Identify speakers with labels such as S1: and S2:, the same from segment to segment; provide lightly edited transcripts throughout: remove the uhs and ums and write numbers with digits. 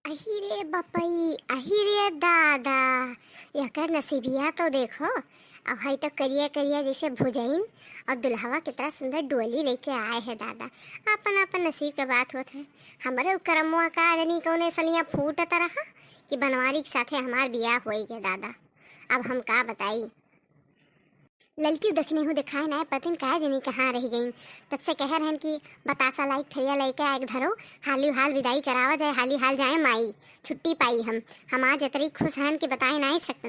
S1: अहिरे बपई अहिरे दादा, एकर नसीबिया तो देखो। अब हई तो करिया करिया जैसे भुजैन और दुल्हवा कितना सुंदर डोली लेके आए हैं दादा। अपन अपन नसीब के बात होत है। हमारे करमुआ का जनी कौने सलिया फूटत रहा कि बनवारी के साथे हमार बियाह होई गए दादा। अब हम का बताई। लड़की देखने हूँ दिखाए ना पतिन कहा जनी कहाँ रह गई। तब से कह रहन कि बतासा लाइक थरिया लेके आए धरो, हाली हाल विदाई करावा जाए, हाली हाल जाए माई छुट्टी पाई। हम आज इतनी खुश हैं कि बताए नहीं सकते।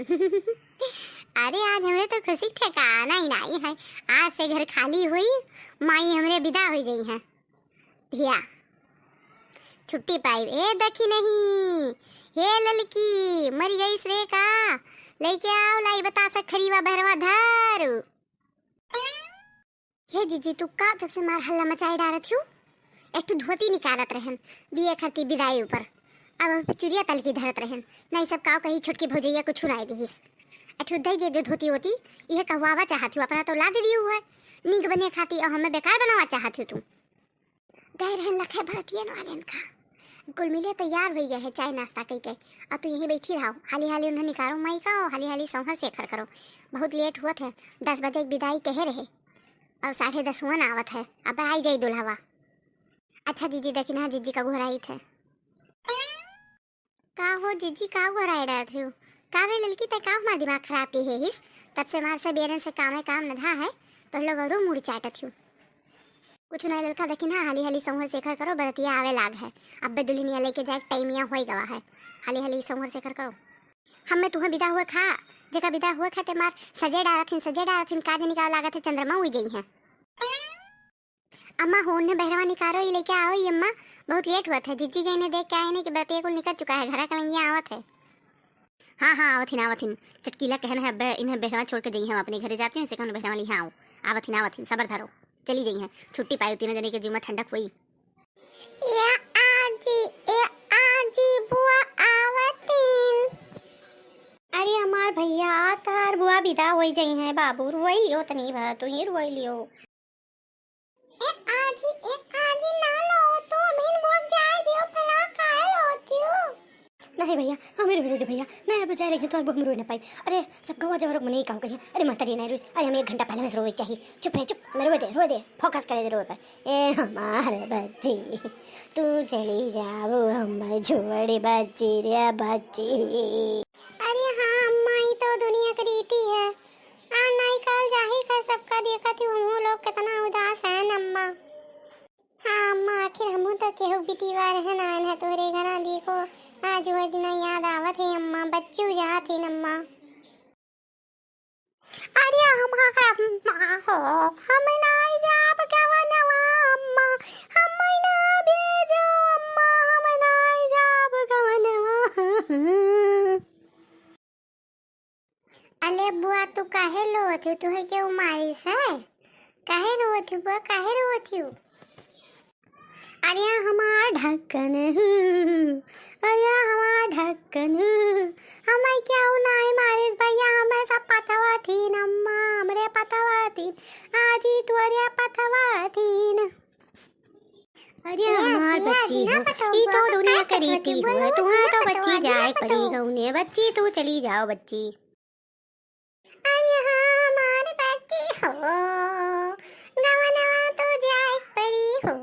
S1: अरे आज हमें तो खुशी ठिकाना ही नहीं है। आज से घर खाली हुई, माई हमरे विदा हो गई है। भैया छुट्टी पाई ए देखी नहीं। हे ललकी मरी गई श्रे का लेके आओ लाई बतासा खरीवा बहरवा धर। हे जीजी तू का तब से मार हल्ला मचाई डालत हूँ। एक तो धोती निकालत रहन बिये खरती विदाई ऊपर, अब चुरिया तल की धरत रहन। नहीं सब काव कही छुटकी भोजैया को छुराई दीस। अच्छु दई दे दे धोती होती यह कहवावा चाहती हूँ, अपना तो ला दे दी हुआ है नीक बने खाती और हमें बेकार बनावा चाहती हूँ। तुम गए रहन लखे भरतियन वाले का कुल मिले तैयार हो गए है चाय नाश्ता कई के। और तू यहीं बैठी रहो, हाली हाली उन्हें निकालो माई का और हाली हाली सोहर शेखर करो। बहुत लेट हुआ है, 10 बजे विदाई कहे रहे और 10:30 आवत है। अब आई जाई दुल्हवा। अच्छा जीजी देखी ना जीजी का घोराई थे का हो जीजी का घोराई रहा थी का रे लड़की तय का हमारा दिमाग खराब की है हिस। तब से मार से बेरन से काम नधा है तो लोग और मुड़ चाटत हूँ। कुछ नहीं लड़का देखी ना हाली हाली सोहर शेखर करो, बरतिया आवे लाग है। अब दुल्हनिया लेके जाए टाइमिया हो गवा है, हाली हाली सोहर शेखर करो। हमें तुम्हें विदा हुए खा जगह विदा हुए खाते मार सजे डालथिन काज निकाल लागत है चंद्रमा हुई गई है। अम्मा होन ने बहरवा निकालो ही लेके आओ ही अम्मा, बहुत लेट हुआ था। जीजी गई ने देख के आए ने कि बरतिया कुल निकल चुका है, घर कलंगिया आवत है। हाँ हाँ आवथिन चटकीला कहना है। अब इन्हें बहरवा छोड़ के जाइए, हम अपने घरे जाते हैं से कहूँ बहरवा ली। हाँ आवथिन सबर धरो चली गई हैं। छुट्टी पाई तीनों जने के जीव में ठंडक हुई। आजी बुआ आवतीन। अरे हमार भैया तार बुआ विदा हो गई हैं बाबू, रोई लियो तनी भर तू ही रोई लियो। एक आजी ना लो तो अमीन बुआ जाए दियो फला काहे लोतियो। नहीं भैया हमें रोई भैया नहीं बजाय रही तो हम रोई ना पाई। अरे सब गवा जवर मने ही कहू कही। अरे मातारी नहीं रोई, अरे हमें 1 घंटा पहले में रोई चाहिए। चुप रहे चुप, मैं रोए दे फोकस करे दे रोए पर। ए हमारे बच्ची तू चली जाओ हम छोड़ी बच्ची रे बच्ची। अरे हाँ अम्मा ही तो दुनिया की रीति है, आ नहीं कल जाही का सबका देखा थी हम लोग कितना उदास है अम्मा। हाँ अम्मा आखिर हमू तो केहू बिटिवा रहन आन है तोरे घरा देखो आज वो दिन याद आवत है अम्मा, बच्चू जात है अम्मा। अरे हमारा अम्मा हो हम नहीं जाब गवनवा अम्मा, हम ना भेजो अम्मा, हम नहीं जाब गवनवा। अले बुआ तू काहे रोत हो, तुहे क्यों मारिस है? काहे रोत हो बुआ, काहे रोत हो? अरे हमार ढक्कन अरे हमार ढक्कन हमें क्यों नहीं मारिस भैया, हमें सब पतवा थीन अम्मा, हमरे पतवा थीन आजी तुअरे पतवा थीन। अरे हमार बच्ची हो ई तो दुनिया की रीति हो, तुम्हें तो बच्ची जाए पड़ी गौने, बच्ची तू चली जाओ बच्ची। अरे हाँ हमारे बच्ची हो गवनवा तो जाए पड़ी हो।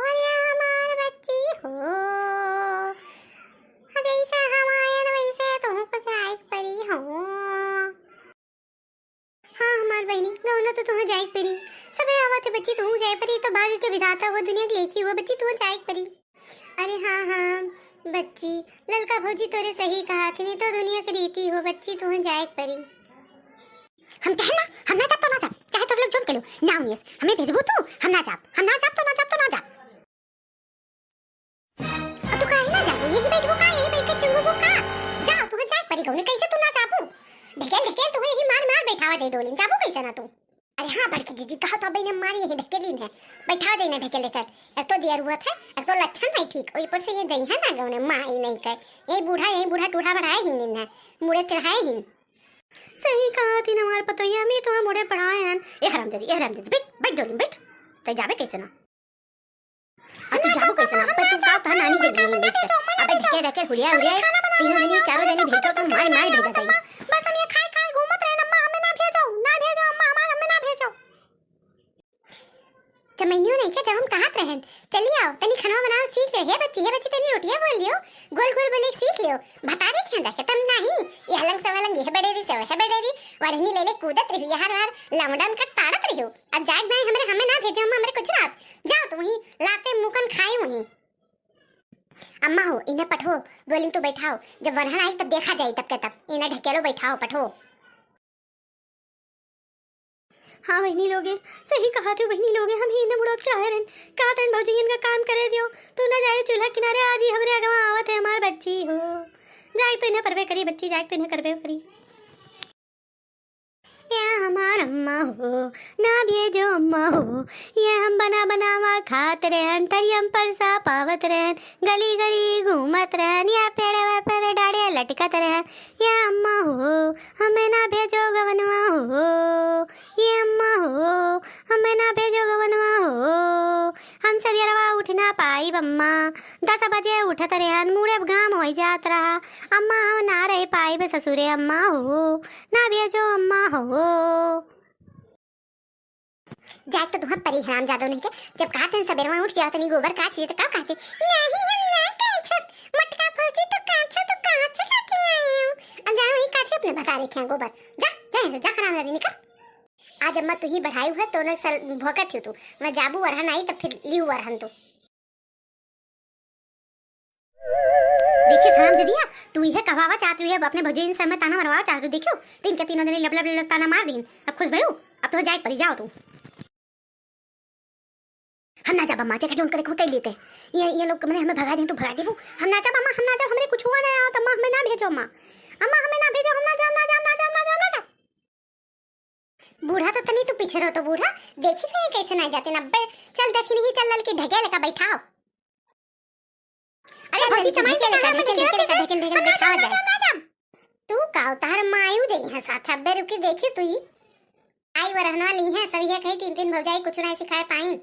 S1: अरे हमारे बच्ची हो जैसे हमारे वैसे तुमको जाए पड़ी हो। हाँ हमार बहनी गवना तो तुम्हें जाए पड़ी, सबे आवत है बच्ची तुम जाए पड़ी, तो भाग्य के विधाता वो दुनिया की लेखी हुआ बच्ची तुम्हें जाए पड़ी। अरे हाँ बच्ची ललका भौजी तोरे सही कहा थी, नहीं तो दुनिया की रीति हो बच्ची तुम्हें जाए पड़ी। हम कहना हम ना जाब तो ना जाब, चाहे तो लोग जोन के लो ना उनियस हमें भेजबू तू, हम ना जाब तो ना जाब। अब तू काहे ना जाबू, यही बैठबू का, यही बैठ के चुंगबू का? जा तू जाए परी गौने, कैसे तू ना जाबू? ढकेल तू यही मार बैठावा जाई डोलिन, जाबू कैसे ना तू? अरे हाँ बड़की दीदी कहा तो अब ने मारी यही ढकेलिन है, बैठा जाई ना ढकेल लेकर। एक तो देर हुआ था, एक तो लक्षण नहीं ठीक, और ऊपर से ये जई है ना गौने माई नहीं कर, यही बूढ़ा टूढ़ा बढ़ाए ही नहीं मुड़े चढ़ाए ही। सही कहा थी ना हमारे पतोया में तो मुड़े पढ़ाए हैं। ए हरामजादी बैठ डोली बैठ, तो जावे कैसे ना? अब तू जाबो कैसे ना? पर तू गाँव था नानी जगह बैठ कर, अब ढके ढके हुलिया हुलिया तीनों जनी चारों जनी भेजो तो मार मार भेजा जाई। बस हम ये खाए खाए घूमत रहे अम्मा, हमें ना भेजो अम्मा, हमें ना भेजो। चमैनियो नहीं का जब हम कहात रहन, चलिए आओ तनी खाना बनाओ सीख ले। हे बच्ची तनी रोटियां बोल लियो, गोल गोल बोले सीख लियो। बता दे क्या जाके तुम नहीं ये हलंग सवालंग ये बड़ेरी से है बड़ेरी वरहनी ले ले कूदत रही हर बार लमडन कर ताड़त रहियो। अब जाग नहीं हमें ना भेजो अम्मा, हमरे कुछ रात जाओ तुम ही लाते मुकन खाए वहीं। अम्मा हो इन्हें पठो डोलिंग तो बैठाओ, जब वरहन आई तब देखा जाए तब के तब इन्हें ढकेलो बैठाओ पठो। हाँ बहनी लोगे सही कहा थे बहनी लोगे, हम ही इन्हें बुढ़ो चाहरन का तन भौजी इनका काम करे दियो। तू ना जाए चूल्हा किनारे आज ही हमरे अगवा आवत है हमार बच्ची हो। जाए तो इन्हें परवे करी बच्ची, जाए तो इन्हें करवे करी। या हमार अम्मा हो ना भेजो अम्मा हो, ये हम बना बनावा खात रहन तरियम पर सा पावत रहन गली गली घूमत रहन या पेड़े वे पेड़े डाड़े लटकत रहन। या अम्मा हो हमें ना भेजो गवनवा हो, ये अम्मा हो हमें ना भेजो गवनवा हो। हम सब यरवा उठ ना पाई अम्मा, 10 बजे उठत रहन मुड़े गाम हो जात रहा। अम्मा हम ना रह पाई बे ससुरे अम्मा हो ना भेजो अम्मा हो। जाए तो तुम्हारा परी हराम जादो नहीं के जब कहते हैं सबेरवा उठ जाओ तनी गोबर काट लिए तो का कहते नहीं हम ना काछत मटका फौजी तो काछो तो काछे खाते आए हूं। अब जा वही काछे अपने बता रखे हैं गोबर जा जा हराम जादी निकल। आज अम्मा तू ही बढ़ाई है तो न सर भोकत हो तू, मैं जाबू वरहन आई तब फिर लियू वरहन तो देखिए हराम जदिया तू ये कहावा चाहती है अपने भौजी इन समय ताना मरवा चाहती देखियो तीन के तीनों दिन लब लब लब ताना मार दिन। अब खुश भयू अब तो जाए परी जाओ तू। हम ना जा अम्मा जगह ढूंढ कर कह लेते ये लोग मैंने हमें भगा दें तो भगा देबू। हम ना जा अम्मा हम ना जा हमरे कुछ हुआ ना आओ तो अम्मा हमें ना भेजो अम्मा हमें ना भेजो हम ना जा ना जा ना जा ना जा ना जा। बूढ़ा तो तनी तू पीछे रहो तो बूढ़ा देखी थे कैसे ना जाते ना चल देखी नहीं चल लल के ढके लेकर बैठाओ। अरे भौजी चमाई के लेकर ढके बैठाओ जाए तू का तार मायू जई है साथ अबे रुकी देखी तू ही आई वरहना ली है सब ये कही 3 भौजाई कुछ ना सिखाए पाइन।